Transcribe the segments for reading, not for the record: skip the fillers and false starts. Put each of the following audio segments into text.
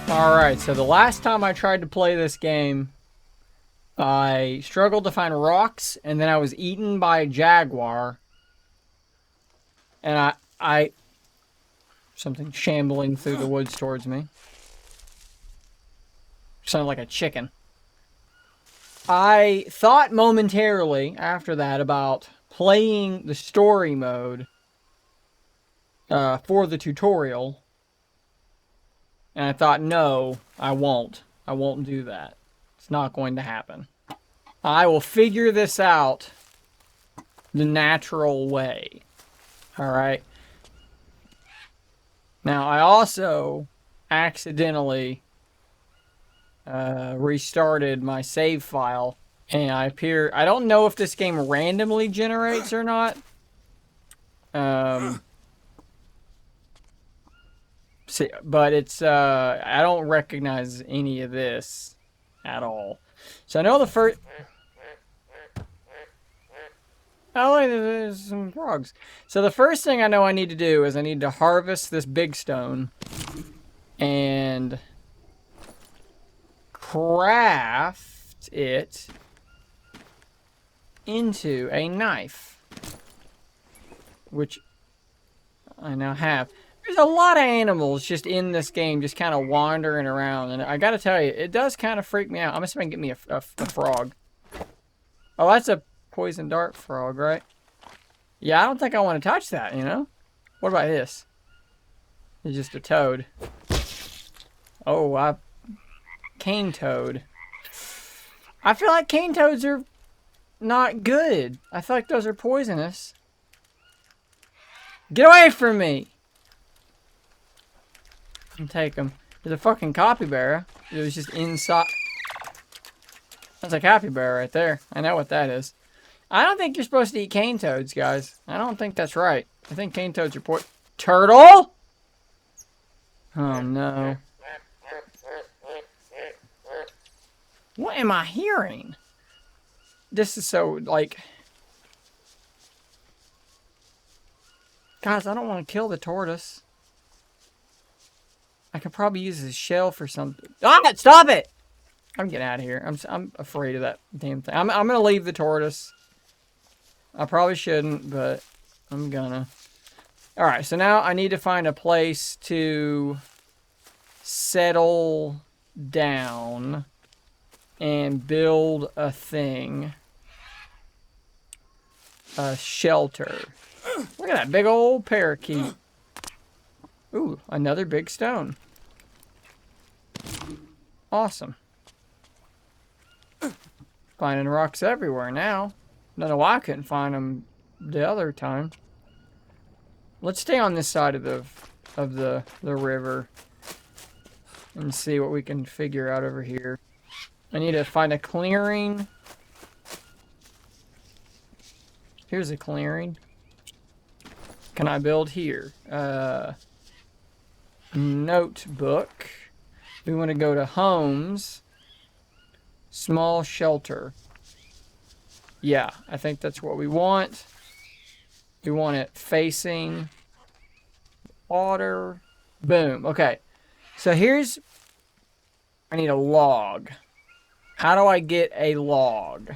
Alright, so the last time I tried to play this game, I struggled to find rocks, and then I was eaten by a jaguar. And something shambling through the woods towards me. Sounded like a chicken. I thought momentarily after that about playing the story mode for the tutorial. And I thought, no, I won't. I won't do that. It's not going to happen. I will figure this out the natural way. Alright? Now, I also accidentally restarted my save file. And I don't know if this game randomly generates or not. But it's, I don't recognize any of this at all. So I know the first... Oh, there's some frogs. So the first thing I know I need to do is I need to harvest this big stone and craft it into a knife, which I now have. There's a lot of animals just in this game, just kind of wandering around, and I gotta tell you, it does kind of freak me out. I'm gonna see if I can get me a frog. Oh, that's a poison dart frog, right? Yeah, I don't think I want to touch that, you know? What about this? It's just a toad. Oh, cane toad. I feel like cane toads are not good. I feel like those are poisonous. Get away from me! And take them. There's a fucking capybara. It was just inside. That's a capybara right there. I know what that is. I don't think you're supposed to eat cane toads, guys. I don't think that's right. I think cane toads are Turtle? Oh, no. What am I hearing? This is so, like... Guys, I don't want to kill the tortoise. I could probably use his shell for something. Ah! Stop it! I'm getting out of here. I'm afraid of that damn thing. I'm gonna leave the tortoise. I probably shouldn't, but I'm gonna. Alright, so now I need to find a place to settle down and build a thing. A shelter. Look at that big old parakeet. Ooh, another big stone. Awesome. Finding rocks everywhere now. Don't know why I couldn't find them the other time. Let's stay on this side of the river and see what we can figure out over here. I need to find a clearing. Here's a clearing. Can I build here? Notebook. We want to go to homes. Small shelter. Yeah, I think that's what we want. We want it facing water. Boom. Okay. So here's... I need a log. How do I get a log?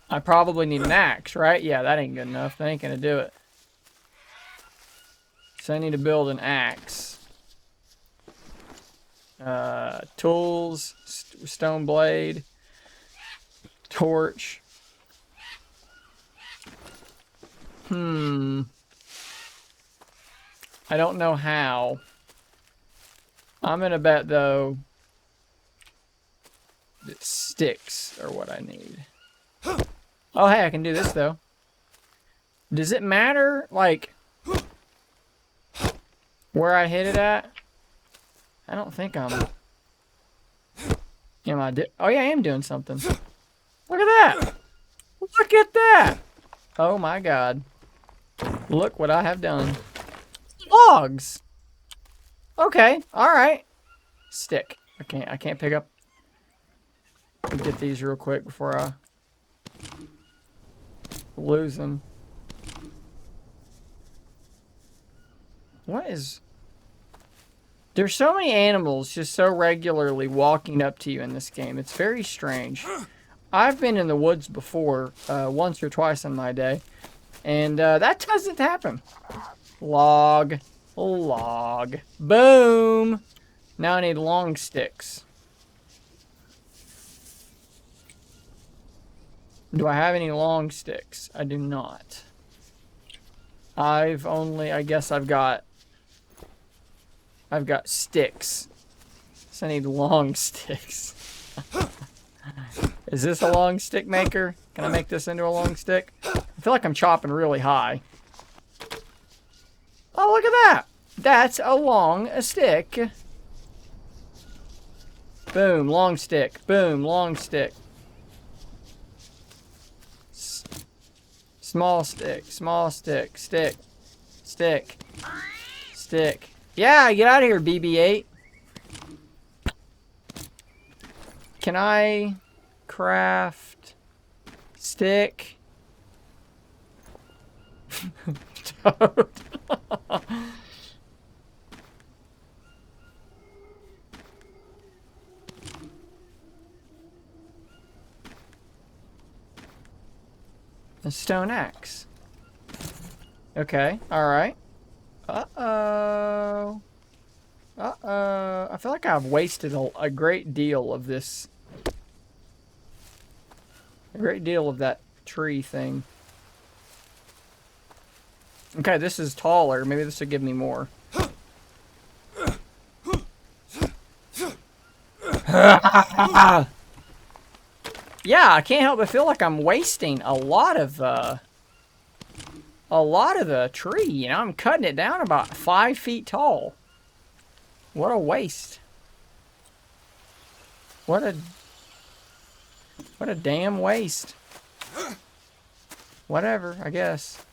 I probably need an axe, right? Yeah, that ain't good enough. That ain't gonna do it. So I need to build an axe. Tools, stone blade, torch. I don't know how. I'm gonna bet though that sticks are what I need. Oh hey, I can do this though. Does it matter like where I hit it at? I don't think I'm... Oh yeah, I am doing something. Look at that! Look at that! Oh my god. Look what I have done. Logs! Okay, alright. Stick. I can't pick up... Let me get these real quick before I lose them. What is... There's so many animals just so regularly walking up to you in this game. It's very strange. I've been in the woods before, once or twice in my day, and that doesn't happen. Log. Log. Boom! Now I need long sticks. Do I have any long sticks? I do not. I guess I've got sticks. So I need long sticks. Is this a long stick maker? Can I make this into a long stick? I feel like I'm chopping really high. Oh, look at that. That's a long stick. Boom, long stick. Boom, long stick. Small stick, small stick, stick, stick, stick. Yeah, get out of here, BB-8. Can I craft stick? Toad. A stone axe. Okay, alright. Uh-oh. Uh-oh. I feel like I've wasted a great deal of this. A great deal of that tree thing. Okay, this is taller. Maybe this will give me more. Yeah, I can't help but feel like I'm wasting a lot of the tree. You know, I'm cutting it down about 5 feet tall. What a waste. What a damn waste. Whatever, I guess.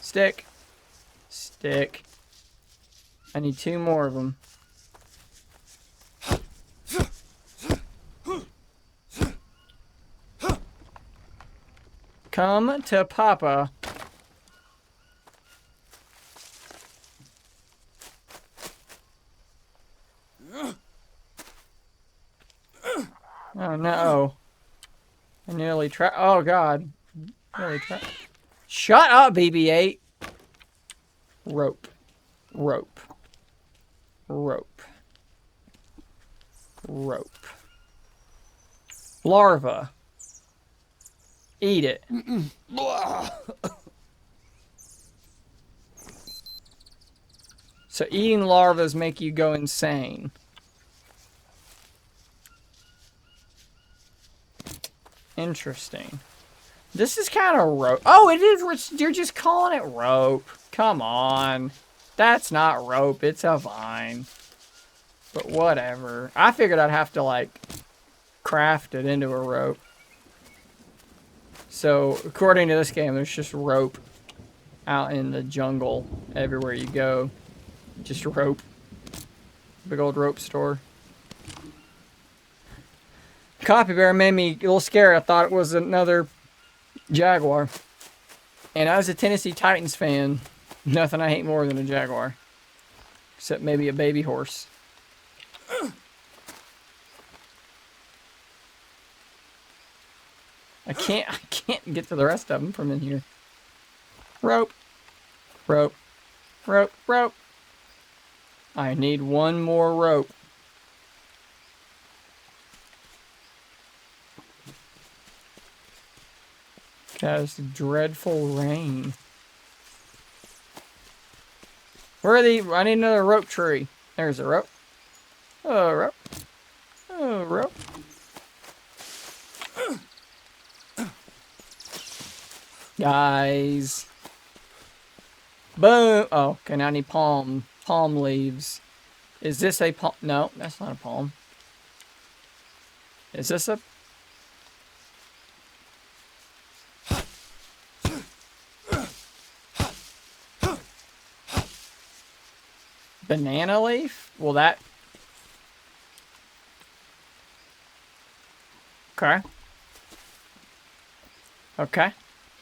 Stick. Stick. I need 2 more of them. Come to Papa. Oh no. I nearly tried. Oh god. Nearly tried. Shut up, BB-8. Rope. Rope. Rope. Rope. Larva. Eat it. So eating larvas make you go insane. Interesting. This is kind of rope. Oh, it is. You're just calling it rope. Come on. That's not rope. It's a vine. But whatever. I figured I'd have to, like, craft it into a rope. So, according to this game, there's just rope out in the jungle everywhere you go. Just rope. Big old rope store. Copy bear made me a little scared. I thought it was another jaguar. And I was a Tennessee Titans fan. Nothing I hate more than a jaguar. Except maybe a baby horse. I can't get to the rest of them from in here. Rope. Rope. Rope. Rope. I need 1 more rope. Guys, dreadful rain. Where are the... I need another rope tree. There's a rope. Oh, rope. Oh, rope. Guys. Boom. Oh, okay, now I need palm leaves. Is this a palm? No, that's not a palm. Is this a... banana leaf? Will that... Okay. Okay.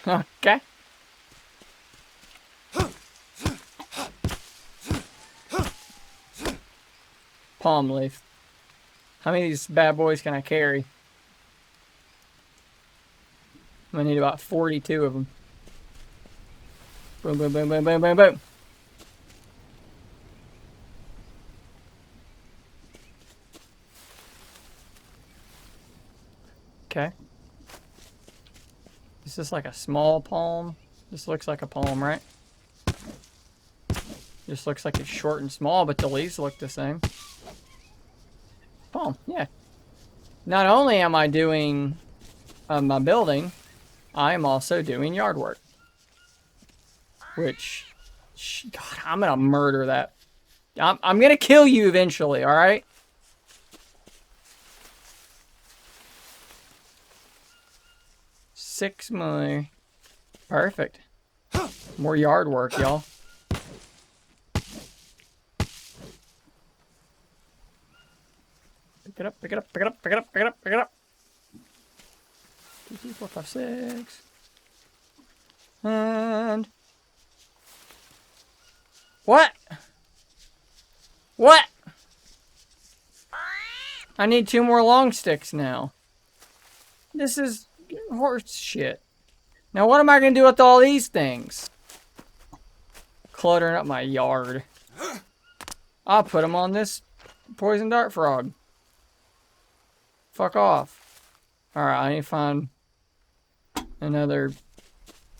Okay. palm leaf. How many of these bad boys can I carry? I'm gonna need about 42 of them. Boom, boom, boom, boom, boom, boom, boom. Okay. Is this like a small palm? This looks like a palm, right? Just looks like it's short and small, but the leaves look the same. Palm, yeah. Not only am I doing my building, I am also doing yard work. Which, God, I'm gonna murder that. I'm gonna kill you eventually, alright? Six more. Perfect. More yard work, y'all. Pick it up, pick it up, pick it up, pick it up, pick it up, pick it up. 2, 3, 4, 5, 6. And... What? What? I need 2 more long sticks now. This is horse shit. Now what am I going to do with all these things? Cluttering up my yard. I'll put them on this poison dart frog. Fuck off. Alright, I need to find another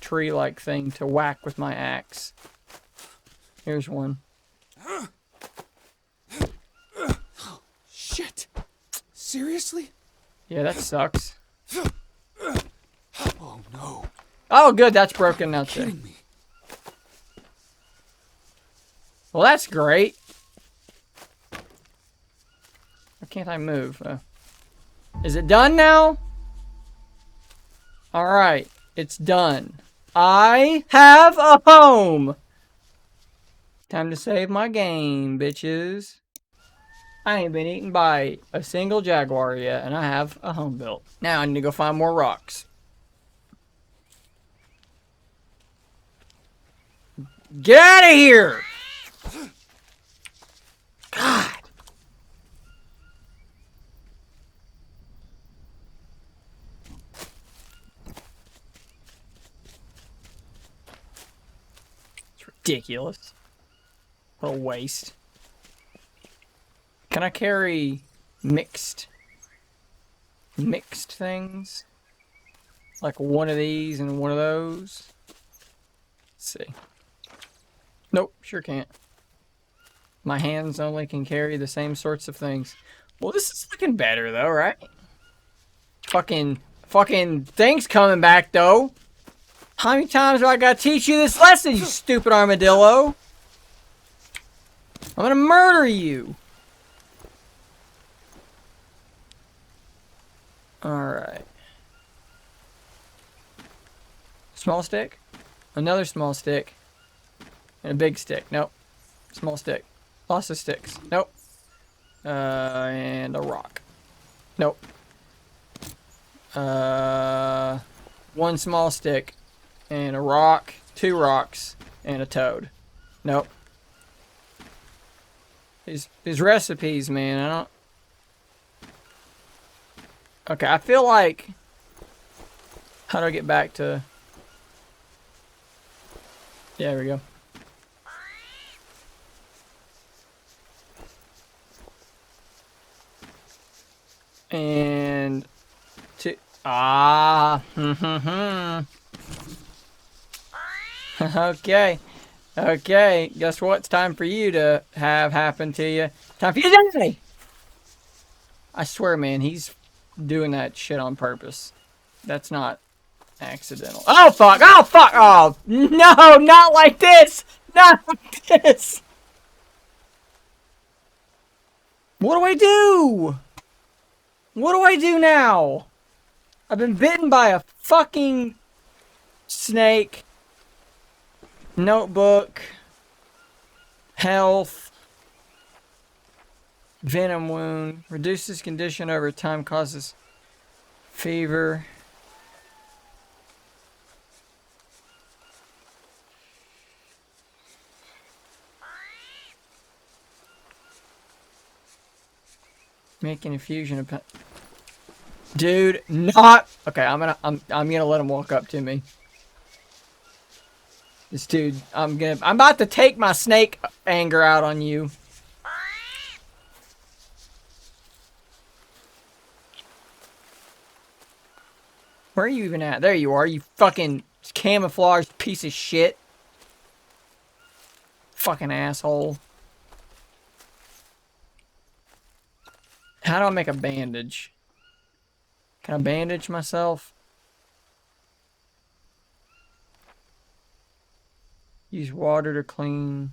tree-like thing to whack with my axe. Here's one. Shit. Seriously? Yeah, that sucks. Oh no. Oh, good, that's broken now too. Kidding me. Well, that's great. Why can't I move? Is it done now? Alright, it's done. I have a home! Time to save my game, bitches. I ain't been eaten by a single jaguar yet, and I have a home built. Now I need to go find more rocks. Get out of here! God. It's ridiculous. What a waste. Can I carry mixed things? Like one of these and one of those? Let's see. Nope, sure can't. My hands only can carry the same sorts of things. Well, this is looking better though, right? Fucking things coming back though. How many times do I gotta teach you this lesson, you stupid armadillo? I'm gonna murder you. Alright. Small stick. Another small stick. And a big stick. Nope. Small stick. Lots of sticks. Nope. And a rock. Nope. One small stick. And a rock. 2 rocks. And a toad. Nope. These recipes, man, I don't... Okay, I feel like... How do I get back to... Yeah, there we go. And... Okay. Okay, guess what? It's time for you to have happen to you. Time for you to die! I swear, man, he's doing that shit on purpose. That's not accidental. Oh, fuck! Oh, fuck! Oh, no! Not like this! Not like this! What do I do? What do I do now? I've been bitten by a fucking snake. Notebook. Health. Venom wound. Reduces condition over time. Causes fever. Make an infusion of... Dude, not... Okay, I'm gonna let him walk up to me. This dude, I'm about to take my snake anger out on you. Where are you even at? There you are, you fucking camouflaged piece of shit. Fucking asshole. How do I make a bandage? Can I bandage myself? Use water to clean.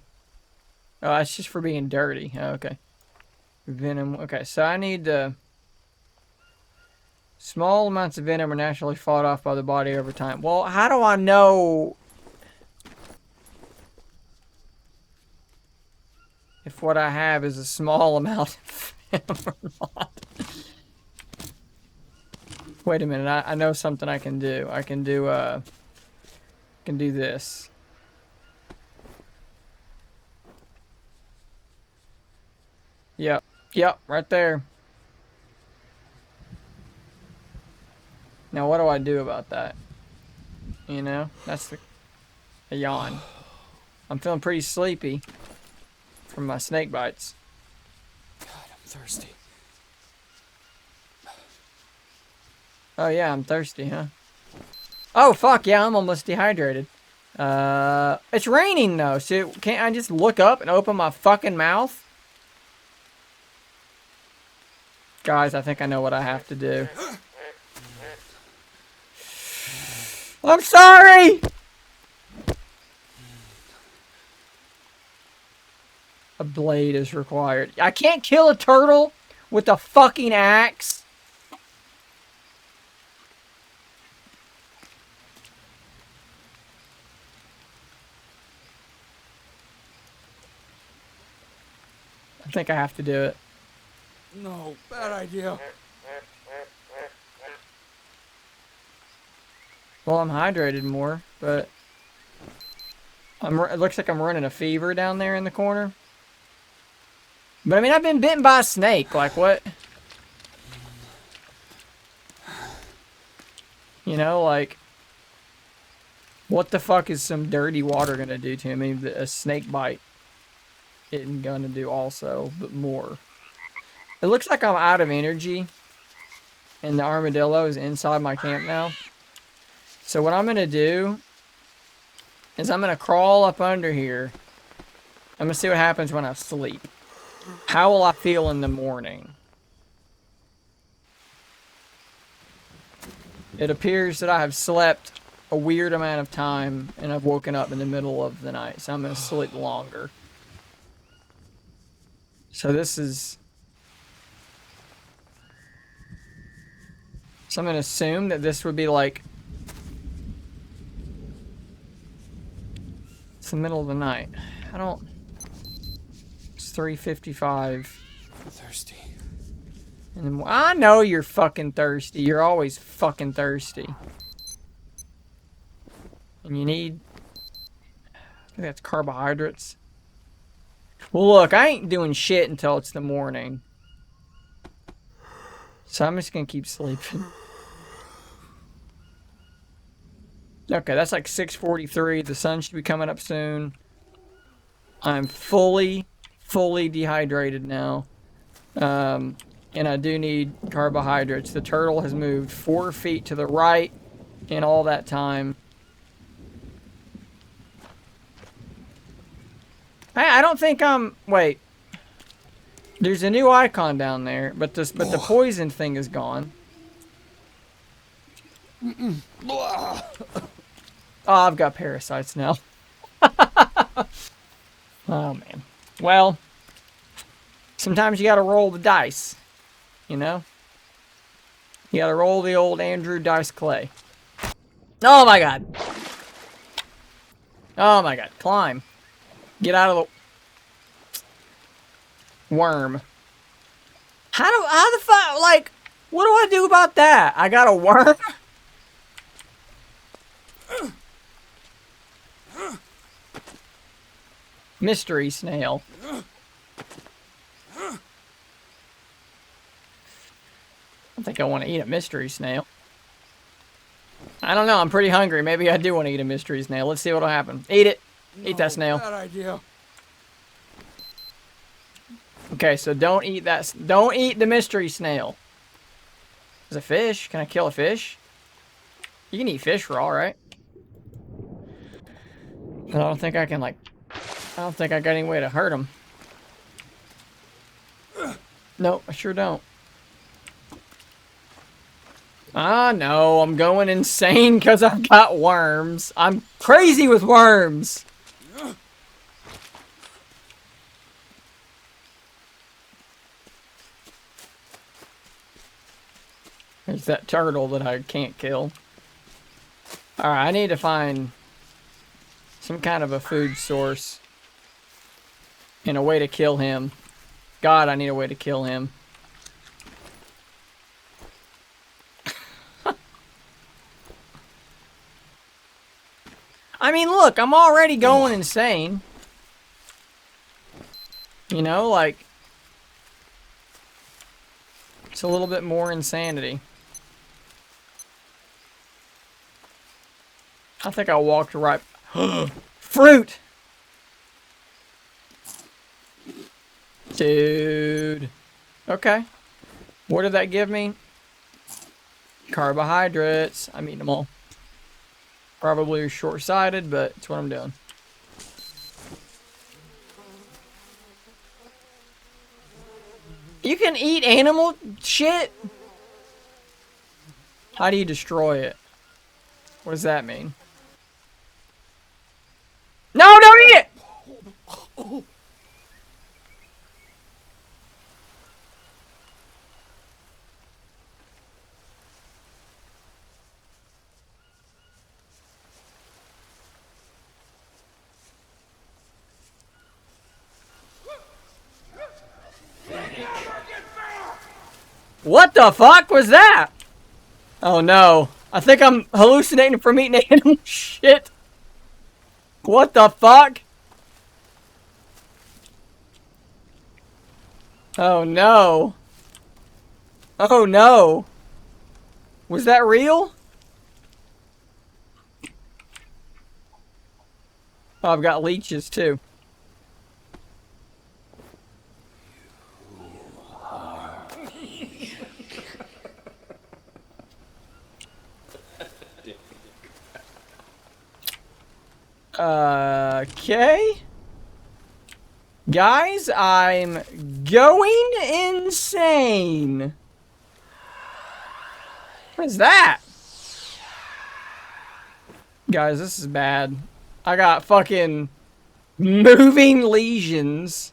Oh, that's just for being dirty. Oh, okay. Venom. Okay, so I need the... Small amounts of venom are naturally fought off by the body over time. Well, how do I know if what I have is a small amount of venom or not? Wait a minute, I know something I can do. I can do this. Yep, right there. Now what do I do about that? You know, that's a yawn. I'm feeling pretty sleepy from my snake bites. God, I'm thirsty. Oh yeah, I'm thirsty, huh? Oh fuck yeah, I'm almost dehydrated. It's raining though, so can't I just look up and open my fucking mouth? Guys, I think I know what I have to do. I'm sorry! A blade is required. I can't kill a turtle with a fucking axe. I think I have to do it. No, bad idea. Well, I'm hydrated more, but it looks like I'm running a fever down there in the corner. But I mean, I've been bitten by a snake. Like what? You know, like what the fuck is some dirty water gonna do to me? A snake bite isn't gonna do also, but more. It looks like I'm out of energy, and the armadillo is inside my camp now. So what I'm gonna do is I'm gonna crawl up under here. I'm gonna see what happens when I sleep. How will I feel in the morning? It appears that I have slept a weird amount of time and I've woken up in the middle of the night, so I'm gonna sleep longer. So this is... So I'm gonna assume that this would be like... It's the middle of the night. I don't... It's 3:55. I'm thirsty. And then, I know you're fucking thirsty. You're always fucking thirsty. And you need... I think that's carbohydrates. Well, look, I ain't doing shit until it's the morning. So I'm just gonna keep sleeping. Okay, that's like 6:43. The sun should be coming up soon. I'm fully dehydrated now. And I do need carbohydrates. The turtle has moved 4 feet to the right in all that time. I don't think I'm... Wait. There's a new icon down there, but the poison thing is gone. Oh, I've got parasites now. Oh, man. Well, sometimes you gotta roll the dice, you know? You gotta roll the old Andrew Dice Clay. Oh, my God. Oh, my God. Climb. Get out of the... Worm. How the fuck, like, what do I do about that? I got a worm? Mystery snail. think I want to eat a mystery snail. I don't know. I'm pretty hungry. Maybe I do want to eat a mystery snail. Let's see what'll happen. Eat it. Eat that snail. Bad idea. Okay, so don't eat that. Don't eat the mystery snail. There's a fish. Can I kill a fish? You can eat fish raw, right? But I don't think I can, like... I don't think I got any way to hurt him. No, I sure don't. Ah, no. I'm going insane because I've got worms. I'm crazy with worms. There's that turtle that I can't kill. Alright, I need to find some kind of a food source and a way to kill him. God, I need a way to kill him. I mean, look, I'm already going insane. You know, like... It's a little bit more insanity. I think I walked right... Fruit! Dude. Okay. What did that give me? Carbohydrates. I'm eating them all. Probably short-sighted, but it's what I'm doing. You can eat animal shit? How do you destroy it? What does that mean? No, don't eat it! What the fuck was that? Oh no. I think I'm hallucinating from eating animal shit. What the fuck? Oh no. Oh no. Was that real? Oh, I've got leeches too. Okay. Guys, I'm going insane. What is that? Guys, this is bad. I got fucking moving lesions.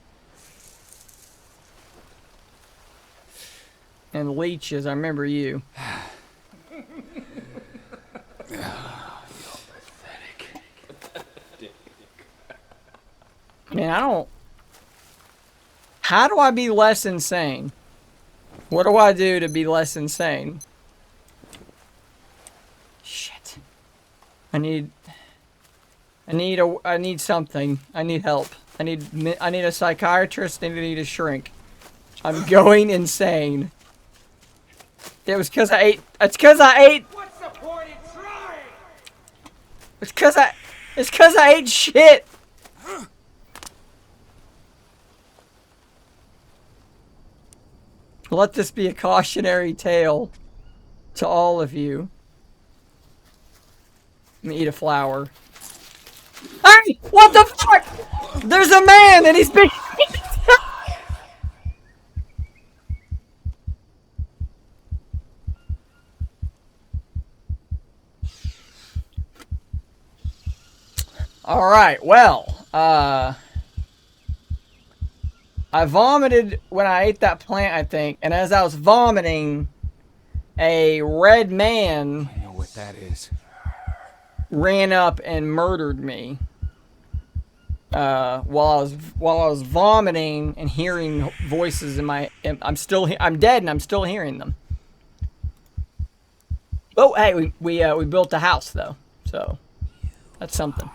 And leeches, I remember you. Man, I don't... How do I be less insane? What do I do to be less insane? Shit. I need something. I need help. I need a psychiatrist and I need a shrink. I'm going insane. It was because I ate... It's because I ate... What's the point in trying? It's because I ate shit. Let this be a cautionary tale to all of you. Let me eat a flower. Hey! What the fuck? There's a man and he's been... Alright, well, I vomited when I ate that plant, I think, and as I was vomiting, a red man I know what that is. ran up and murdered me. While I was vomiting and hearing voices in my, I'm dead and I'm still hearing them. Oh, hey, we built a house though, so that's something.